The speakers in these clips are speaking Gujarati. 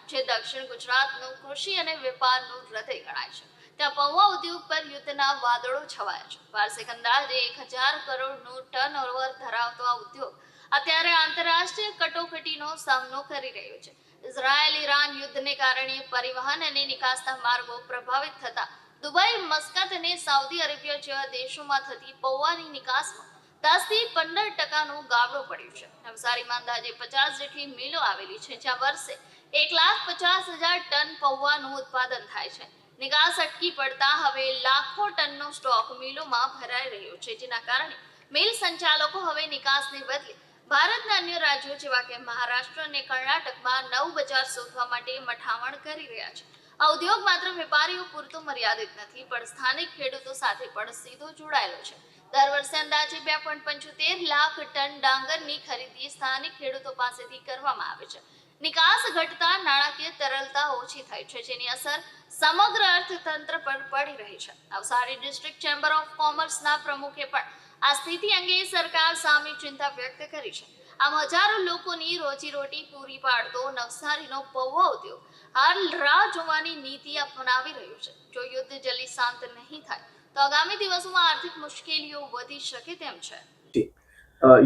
જે દક્ષિણ ગુજરાતનું કૃષિ અને વેપારનું હૃદય ગણાય છે. ત્યાં પૌવા ઉદ્યોગ પર યુદ્ધના વાદળો છવાયા છે. વાર્ષિક અંદાજે 1000 કરોડનું ટર્નઓવર ધરાવતો આ ઉદ્યોગ અત્યારે આંતરરાષ્ટ્રીય કટોકટીનો સામનો કરી રહ્યો છે. ઇઝરાયલ-ઈરાન યુદ્ધને કારણે પરિવહન અને નિકાસના માર્ગો પ્રભાવિત થતા દુબઈ, મસ્કત અને સાઉદી અરેબિયા જેવા દેશોમાં થતી પૌવાની નિકાસમાં 10 થી 15% ગાબડું પડ્યું છે. નવસારીમાં અંદાજે 50 જેટલી મિલો આવેલી છે, જ્યાં વર્ષે 1,50,000 ટન પૌવાનું ઉત્પાદન થાય છે. નિકાસ અટકી પડતા હવે લાખો ટનનો સ્ટોક મિલોમાં ભરાઈ રહ્યો છે, જેના કારણે મિલ સંચાલકો હવે નિકાસને બદલે ભારતના અન્ય રાજ્યો જેવા કે મહારાષ્ટ્ર અને કર્ણાટકમાં નવું બજાર શોધવા માટે મથામણ કરી રહ્યા છે. આ ઉદ્યોગ માત્ર વેપારીઓ પૂરતો મર્યાદિત નથી, પણ સ્થાનિક ખેડૂતો સાથે પણ સીધો જોડાયેલો છે. દર વર્ષે અંદાજે 2.75 લાખ ટન ડાંગરની ખરીદી સ્થાનિક ખેડૂતો પાસેથી કરવામાં આવે છે. નિકાસ ઘટતા નાણાકીય તરલતા ઓછી થઈ છે, જેની અસર સમગ્ર અર્થતંત્ર પર પડી રહી છે. નવસારી ડિસ્ટ્રિક્ટ ચેમ્બર ઓફ કોમર્સના પ્રમુખે પણ આ સ્થિતિ અંગે સરકાર સામે ચિંતા વ્યક્ત કરી છે. આમ હજારો લોકોની રોજીરોટી પૂરી પાડતો નવસારીનો પૌવા ઉદ્યોગ હાલ રાહ જોવાની નીતિ અપનાવી રહ્યું છે. જો યુદ્ધ જલ્દી શાંત નહીં થાય તો આગામી દિવસોમાં આર્થિક મુશ્કેલીઓ વધી શકે તેમ છે.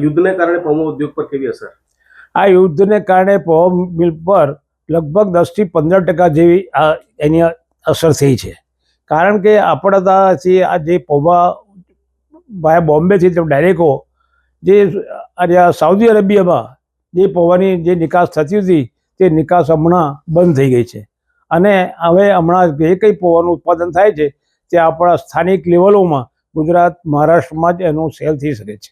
યુદ્ધને કારણે પૌવા ઉદ્યોગ પર કેવી અસર? આ યુદ્ધને કારણે પૌવા મિલ પર લગભગ 10 થી 15% જેવી એની અસર થઈ છે. કારણ કે આપણા આ જે પૌવા ભાઈ બોમ્બેથી ડાયરેક્ટો જે સાઉદી અરેબિયામાં જે પૌવાની જે નિકાસ થતી હતી તે નિકાસ હમણાં બંધ થઈ ગઈ છે. અને હવે હમણાં જે કંઈ પૌવાનું ઉત્પાદન થાય છે તે આપણા સ્થાનિક લેવલોમાં ગુજરાત, મહારાષ્ટ્રમાં જ એનું સેલ થઈ શકે છે.